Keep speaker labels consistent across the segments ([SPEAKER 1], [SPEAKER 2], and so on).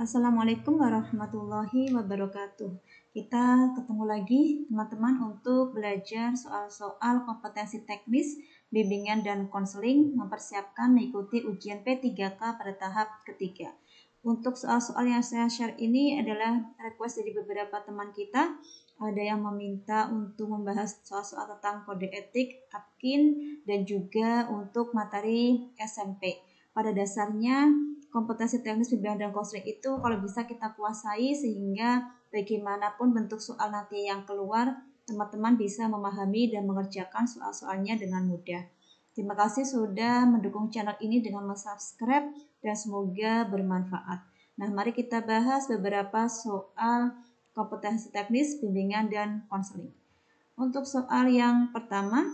[SPEAKER 1] Assalamualaikum warahmatullahi wabarakatuh. Kita ketemu lagi teman-teman untuk belajar soal-soal kompetensi teknis, bimbingan dan konseling mempersiapkan mengikuti ujian P3K pada tahap ketiga. Untuk soal-soal yang saya share ini adalah request dari beberapa teman kita. Ada yang meminta untuk membahas soal-soal tentang kode etik, APKIN, dan juga untuk materi SMP. Pada dasarnya, kompetensi teknis bimbingan dan konseling itu kalau bisa kita kuasai sehingga bagaimanapun bentuk soal nanti yang keluar, teman-teman bisa memahami dan mengerjakan soal-soalnya dengan mudah. Terima kasih sudah mendukung channel ini dengan subscribe dan semoga bermanfaat. Nah, mari kita bahas beberapa soal kompetensi teknis bimbingan dan konseling. Untuk soal yang pertama,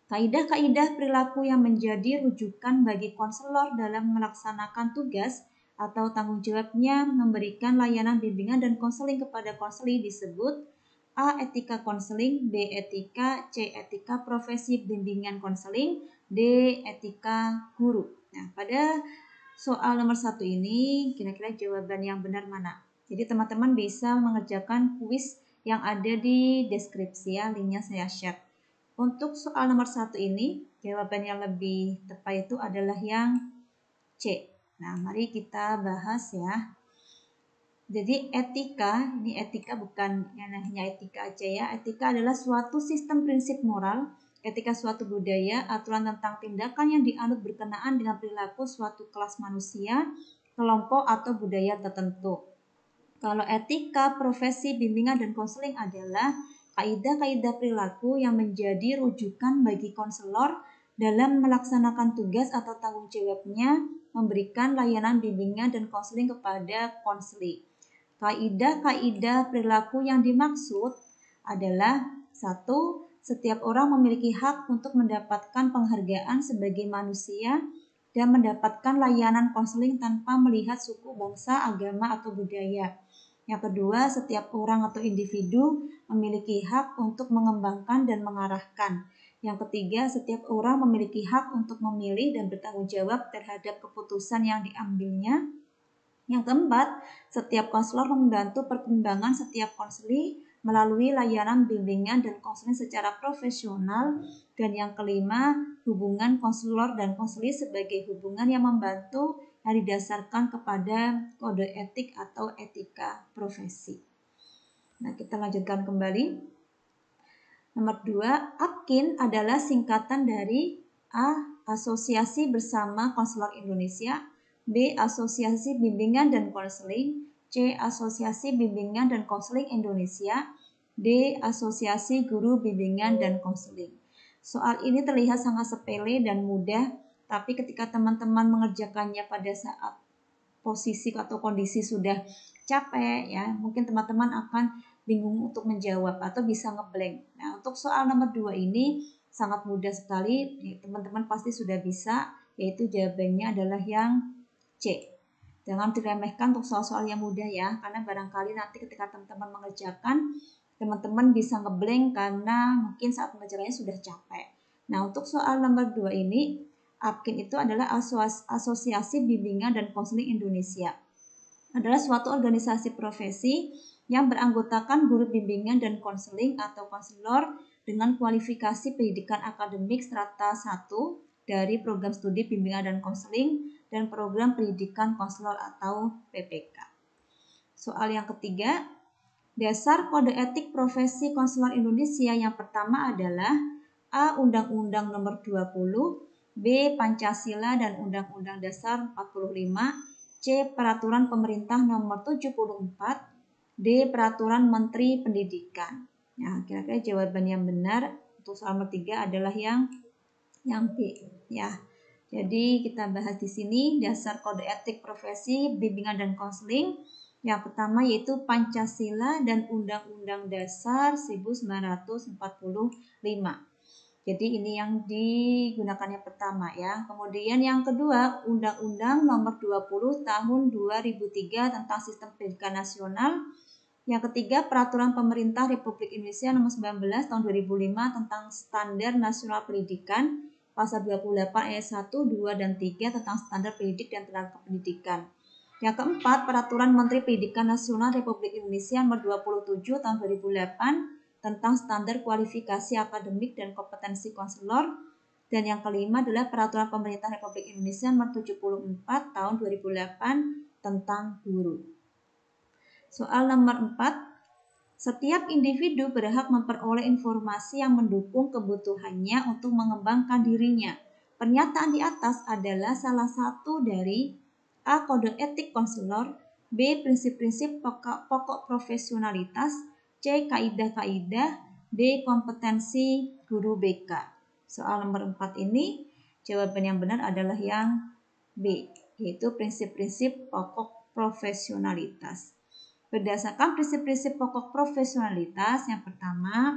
[SPEAKER 1] kaidah-kaidah perilaku yang menjadi rujukan bagi konselor dalam melaksanakan tugas atau tanggung jawabnya memberikan layanan bimbingan dan konseling kepada konseli disebut A. Etika konseling, B. Etika, C. Etika profesi bimbingan konseling, D. Etika guru. Nah, pada soal nomor 1 ini kira-kira jawaban yang benar mana? Jadi teman-teman bisa mengerjakan kuis yang ada di deskripsi ya, linknya saya share. Untuk soal nomor 1 ini, jawaban yang lebih tepat itu adalah yang C. Nah, mari kita bahas ya. Jadi etika, ini etika bukan yang hanya etika aja ya. Etika adalah suatu sistem prinsip moral, etika suatu budaya, aturan tentang tindakan yang dianut berkenaan dengan perilaku suatu kelas manusia, kelompok atau budaya tertentu. Kalau etika, profesi, bimbingan, dan konseling adalah kaidah-kaidah perilaku yang menjadi rujukan bagi konselor dalam melaksanakan tugas atau tanggung jawabnya memberikan layanan bimbingan dan konseling kepada konseli. Kaidah-kaidah perilaku yang dimaksud adalah 1. Setiap orang memiliki hak untuk mendapatkan penghargaan sebagai manusia dan mendapatkan layanan konseling tanpa melihat suku, bangsa, agama, atau budaya. Yang kedua, setiap orang atau individu memiliki hak untuk mengembangkan dan mengarahkan. Yang ketiga, setiap orang memiliki hak untuk memilih dan bertanggung jawab terhadap keputusan yang diambilnya. Yang keempat, setiap konselor membantu perkembangan setiap konseli melalui layanan bimbingan dan konseling secara profesional. Dan yang kelima, hubungan konselor dan konseli sebagai hubungan yang membantu yang didasarkan kepada kode etik atau etika profesi. Nah, kita lanjutkan kembali. Nomor 2, APKIN adalah singkatan dari A. Asosiasi Bersama Konselor Indonesia, B. Asosiasi Bimbingan dan Konseling, C. Asosiasi Bimbingan dan Konseling Indonesia, D. Asosiasi Guru Bimbingan dan Konseling. Soal ini terlihat sangat sepele dan mudah, tapi ketika teman-teman mengerjakannya pada saat posisi atau kondisi sudah capek ya, mungkin teman-teman akan bingung untuk menjawab atau bisa ngeblank. Nah, untuk soal nomor 2 ini sangat mudah sekali, teman-teman pasti sudah bisa, yaitu jawabannya adalah yang C. Jangan diremehkan untuk soal-soal yang mudah ya, karena barangkali nanti ketika teman-teman mengerjakan, teman-teman bisa ngeblank karena mungkin saat mengerjakannya sudah capek. Nah, untuk soal nomor 2 ini, APKIN itu adalah Asosiasi Bimbingan dan Konseling Indonesia. Adalah suatu organisasi profesi yang beranggotakan guru bimbingan dan konseling atau konselor dengan kualifikasi pendidikan akademik strata 1 dari program studi bimbingan dan konseling dan program pendidikan konselor atau PPK. Soal yang ketiga, dasar kode etik profesi konselor Indonesia yang pertama adalah A. Undang-Undang Nomor 20, B. Pancasila dan Undang-Undang Dasar 45, C. Peraturan Pemerintah Nomor 74, D. Peraturan Menteri Pendidikan. Nah, kira-kira jawaban yang benar untuk soal nomor 3 adalah yang B ya. Jadi kita bahas di sini dasar kode etik profesi bimbingan dan konseling. Yang pertama yaitu Pancasila dan Undang-Undang Dasar 1945. Jadi ini yang digunakan yang pertama ya. Kemudian yang kedua, Undang-Undang Nomor 20 Tahun 2003 tentang Sistem Pendidikan Nasional. Yang ketiga, Peraturan Pemerintah Republik Indonesia Nomor 19 Tahun 2005 tentang Standar Nasional Pendidikan. Pasal 28 ayat 1, 2, dan 3 tentang standar pendidik dan tenaga pendidikan. Yang keempat, Peraturan Menteri Pendidikan Nasional Republik Indonesia Nomor 27 Tahun 2008 tentang standar kualifikasi akademik dan kompetensi konselor. Dan yang kelima adalah Peraturan Pemerintah Republik Indonesia Nomor 74 Tahun 2008 tentang guru. Soal nomor 4, setiap individu berhak memperoleh informasi yang mendukung kebutuhannya untuk mengembangkan dirinya. Pernyataan di atas adalah salah satu dari A. Kode etik konselor, B. Prinsip-prinsip pokok profesionalitas, C. Kaidah-kaidah, D. Kompetensi guru BK. Soal nomor 4 ini, jawaban yang benar adalah yang B, yaitu prinsip-prinsip pokok profesionalitas. Berdasarkan prinsip-prinsip pokok profesionalitas, yang pertama,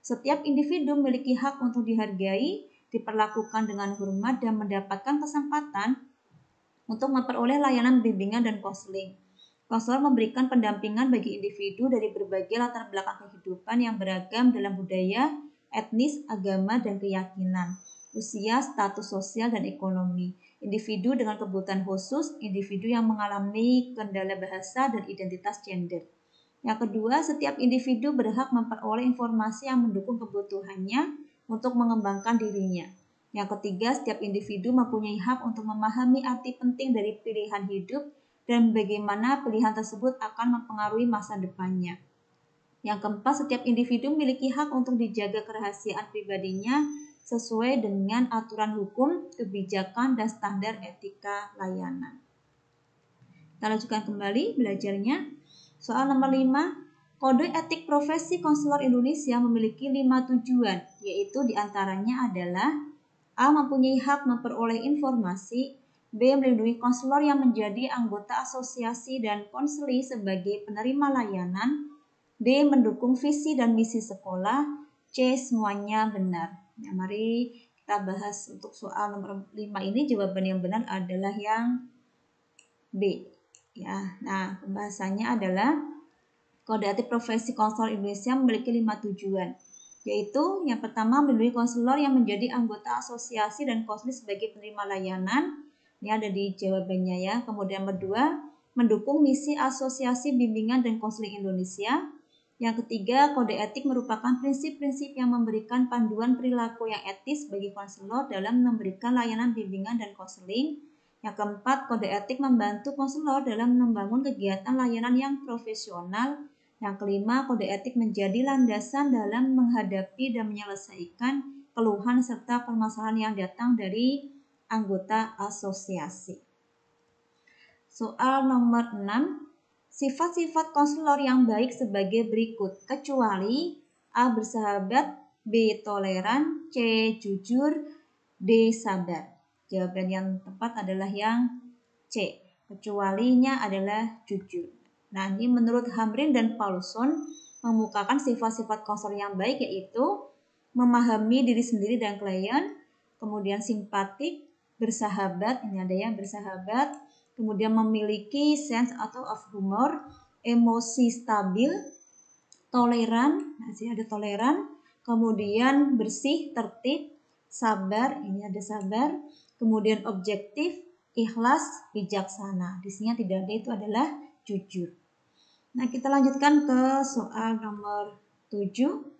[SPEAKER 1] setiap individu memiliki hak untuk dihargai, diperlakukan dengan hormat, dan mendapatkan kesempatan untuk memperoleh layanan bimbingan dan konseling. Konselor memberikan pendampingan bagi individu dari berbagai latar belakang kehidupan yang beragam dalam budaya, etnis, agama, dan keyakinan, usia, status sosial, dan ekonomi. Individu dengan kebutuhan khusus, individu yang mengalami kendala bahasa dan identitas gender. Yang kedua, setiap individu berhak memperoleh informasi yang mendukung kebutuhannya untuk mengembangkan dirinya. Yang ketiga, setiap individu mempunyai hak untuk memahami arti penting dari pilihan hidup dan bagaimana pilihan tersebut akan mempengaruhi masa depannya. Yang keempat, setiap individu memiliki hak untuk dijaga kerahasiaan pribadinya sesuai dengan aturan hukum, kebijakan, dan standar etika layanan. Kita lanjutkan kembali belajarnya. Soal nomor 5, Kode Etik Profesi Konselor Indonesia memiliki 5 tujuan, yaitu diantaranya adalah A. Mempunyai hak memperoleh informasi, B. Melindungi konselor yang menjadi anggota asosiasi dan konseli sebagai penerima layanan, D. Mendukung visi dan misi sekolah, C. Semuanya benar. Nah, mari kita bahas untuk soal nomor 5 ini, jawaban yang benar adalah yang B. Ya, nah pembahasannya adalah Kode Etik Profesi Konselor Indonesia memiliki 5 tujuan, yaitu yang pertama, melindungi konselor yang menjadi anggota asosiasi dan konseli sebagai penerima layanan. Ini ada di jawabannya ya. Kemudian nomor 2, mendukung misi Asosiasi Bimbingan dan Konseling Indonesia. Yang ketiga, kode etik merupakan prinsip-prinsip yang memberikan panduan perilaku yang etis bagi konselor dalam memberikan layanan bimbingan dan konseling. Yang keempat, kode etik membantu konselor dalam membangun kegiatan layanan yang profesional. Yang kelima, kode etik menjadi landasan dalam menghadapi dan menyelesaikan keluhan serta permasalahan yang datang dari anggota asosiasi. Soal nomor 6, sifat-sifat konselor yang baik sebagai berikut, kecuali A. Bersahabat, B. Toleran, C. Jujur, D. Sabar. Jawaban yang tepat adalah yang C. Kecualinya adalah jujur. Nah, ini menurut Hamrin dan Paulson mengemukakan sifat-sifat konselor yang baik, yaitu memahami diri sendiri dan klien, kemudian simpatik, bersahabat, ini ada yang bersahabat, kemudian memiliki sense atau of humor, emosi stabil, toleran, masih ada toleran, kemudian bersih, tertib, sabar, ini ada sabar, kemudian objektif, ikhlas, bijaksana. Di sini yang tidak ada itu adalah jujur. Nah, kita lanjutkan ke soal nomor 7.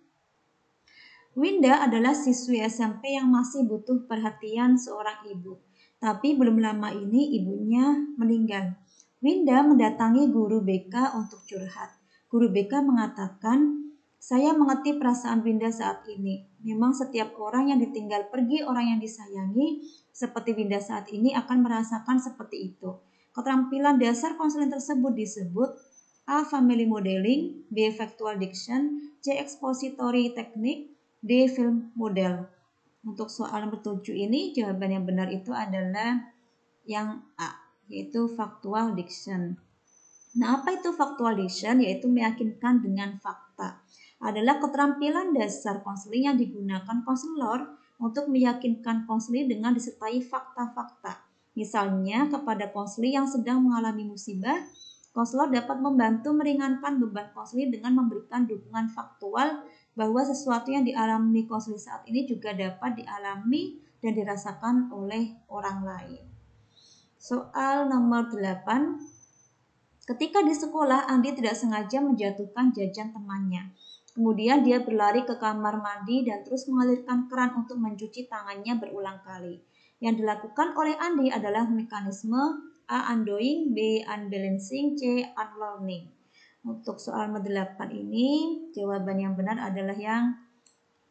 [SPEAKER 1] Winda adalah siswi SMP yang masih butuh perhatian seorang ibu. Tapi belum lama ini ibunya meninggal. Winda mendatangi guru BK untuk curhat. Guru BK mengatakan, "Saya mengerti perasaan Winda saat ini. Memang setiap orang yang ditinggal pergi orang yang disayangi seperti Winda saat ini akan merasakan seperti itu." Keterampilan dasar konseling tersebut disebut A. Family Modeling, B. Factual Diction, C. Expository Technique, D. Film Model. Untuk soal nomor 7 ini, jawaban yang benar itu adalah yang A, yaitu Factual Diction. Nah, apa itu Factual Diction? Yaitu meyakinkan dengan fakta. Adalah keterampilan dasar konseling yang digunakan konselor untuk meyakinkan konseling dengan disertai fakta-fakta. Misalnya, kepada konseling yang sedang mengalami musibah, konselor dapat membantu meringankan beban konseling dengan memberikan dukungan faktual bahwa sesuatu yang dialami konseling saat ini juga dapat dialami dan dirasakan oleh orang lain. Soal nomor 8, Ketika di sekolah, Andi tidak sengaja menjatuhkan jajan temannya. Kemudian dia berlari ke kamar mandi dan terus mengalirkan keran untuk mencuci tangannya berulang kali. Yang dilakukan oleh Andi adalah mekanisme A. Undoing, B. Unbalancing, C. Unlearning. Untuk soal nomor 8 ini, jawaban yang benar adalah yang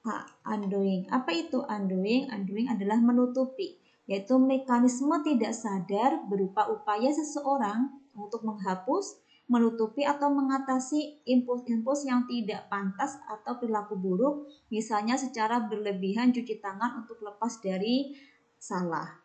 [SPEAKER 1] A. Undoing. Apa itu undoing? Undoing adalah menutupi, yaitu mekanisme tidak sadar berupa upaya seseorang untuk menghapus, menutupi atau mengatasi impuls-impuls yang tidak pantas atau perilaku buruk, misalnya secara berlebihan cuci tangan untuk lepas dari salah.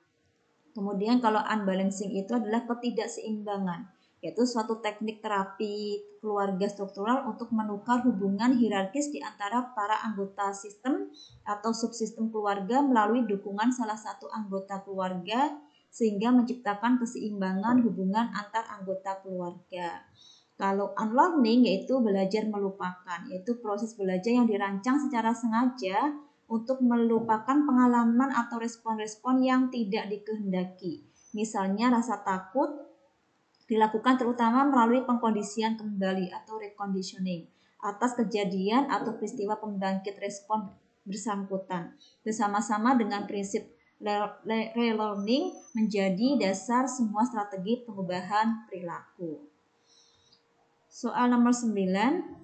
[SPEAKER 1] Kemudian kalau unbalancing itu adalah ketidakseimbangan, yaitu suatu teknik terapi keluarga struktural untuk menukar hubungan hierarkis di antara para anggota sistem atau subsistem keluarga melalui dukungan salah satu anggota keluarga sehingga menciptakan keseimbangan hubungan antar anggota keluarga. Kalau unlearning yaitu belajar melupakan, yaitu proses belajar yang dirancang secara sengaja untuk melupakan pengalaman atau respon-respon yang tidak dikehendaki. Misalnya rasa takut dilakukan terutama melalui pengkondisian kembali atau reconditioning atas kejadian atau peristiwa pembangkit respon bersangkutan bersama-sama dengan prinsip relearning menjadi dasar semua strategi pengubahan perilaku. Soal nomor 9.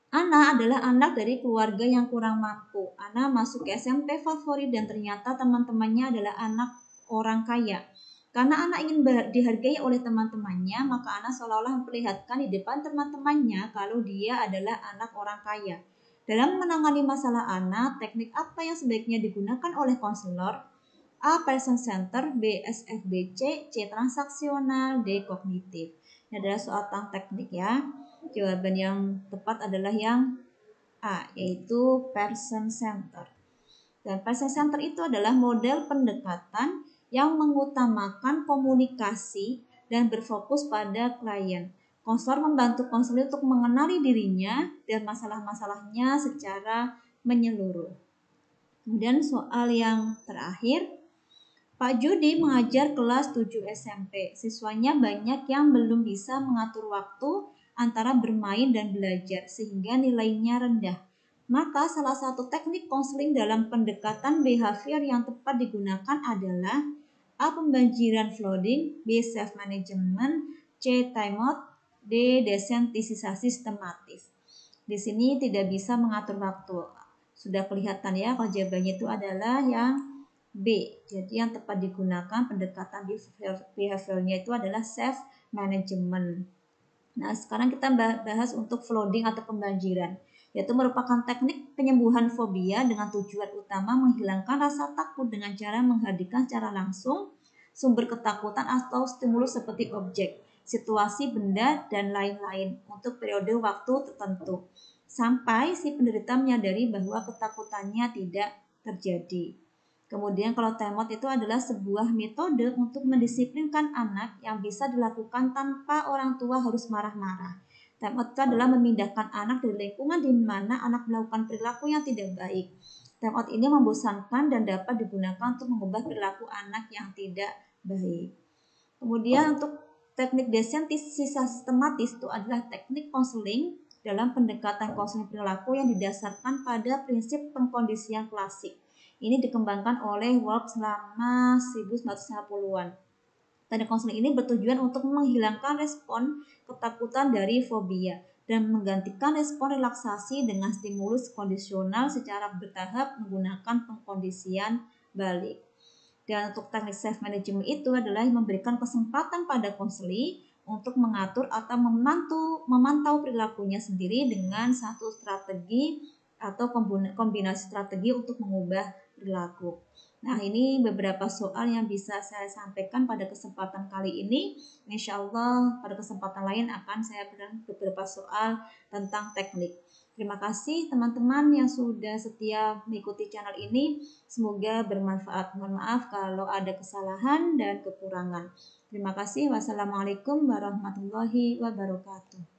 [SPEAKER 1] Ana adalah anak dari keluarga yang kurang mampu. Ana masuk ke SMP favorit dan ternyata teman-temannya adalah anak orang kaya. Karena Ana ingin dihargai oleh teman-temannya, maka Ana seolah-olah memperlihatkan di depan teman-temannya kalau dia adalah anak orang kaya. Dalam menangani masalah Ana, teknik apa yang sebaiknya digunakan oleh konselor? A. Person Center, B. SFBC, C. Transaksional, D. Kognitif. Ini adalah soal tentang teknik ya. Jawaban yang tepat adalah yang A, yaitu Person Center. Dan Person Center itu adalah model pendekatan yang mengutamakan komunikasi dan berfokus pada klien. Konselor membantu konselor untuk mengenali dirinya dan masalah-masalahnya secara menyeluruh. Kemudian soal yang terakhir, Pak Judi mengajar kelas 7 SMP. Siswanya banyak yang belum bisa mengatur waktu antara bermain dan belajar sehingga nilainya rendah. Maka salah satu teknik konseling dalam pendekatan behavior yang tepat digunakan adalah A. Pembanjiran flooding, B. Self management, C. Timeout, D. Desensitisasi sistematis. Di sini tidak bisa mengatur waktu. Sudah kelihatan ya kalau jawabannya itu adalah yang B. Jadi yang tepat digunakan pendekatan behaviornya itu adalah self management. Nah, sekarang kita bahas untuk flooding atau pembanjiran, yaitu merupakan teknik penyembuhan fobia dengan tujuan utama menghilangkan rasa takut dengan cara menghadirkan secara langsung sumber ketakutan atau stimulus seperti objek, situasi, benda, dan lain-lain untuk periode waktu tertentu sampai si penderita menyadari bahwa ketakutannya tidak terjadi. Kemudian kalau timeout itu adalah sebuah metode untuk mendisiplinkan anak yang bisa dilakukan tanpa orang tua harus marah-marah. Timeout itu adalah memindahkan anak dari lingkungan di mana anak melakukan perilaku yang tidak baik. Timeout ini membosankan dan dapat digunakan untuk mengubah perilaku anak yang tidak baik. Kemudian untuk teknik desensitisasi sistematis itu adalah teknik konseling dalam pendekatan konseling perilaku yang didasarkan pada prinsip pengkondisian klasik. Ini dikembangkan oleh Wolff selama 1950-an. Teknik konseling ini bertujuan untuk menghilangkan respon ketakutan dari fobia dan menggantikan respon relaksasi dengan stimulus kondisional secara bertahap menggunakan pengkondisian balik. Dan untuk teknik self management itu adalah memberikan kesempatan pada konseli untuk mengatur atau memantau perilakunya sendiri dengan satu strategi atau kombinasi strategi untuk mengubah perilaku. Nah, ini beberapa soal yang bisa saya sampaikan pada kesempatan kali ini. Insya Allah pada kesempatan lain akan saya berikan beberapa soal tentang teknik. Terima kasih teman-teman yang sudah setia mengikuti channel ini. Semoga bermanfaat. Mohon maaf kalau ada kesalahan dan kekurangan. Terima kasih. Wassalamualaikum warahmatullahi wabarakatuh.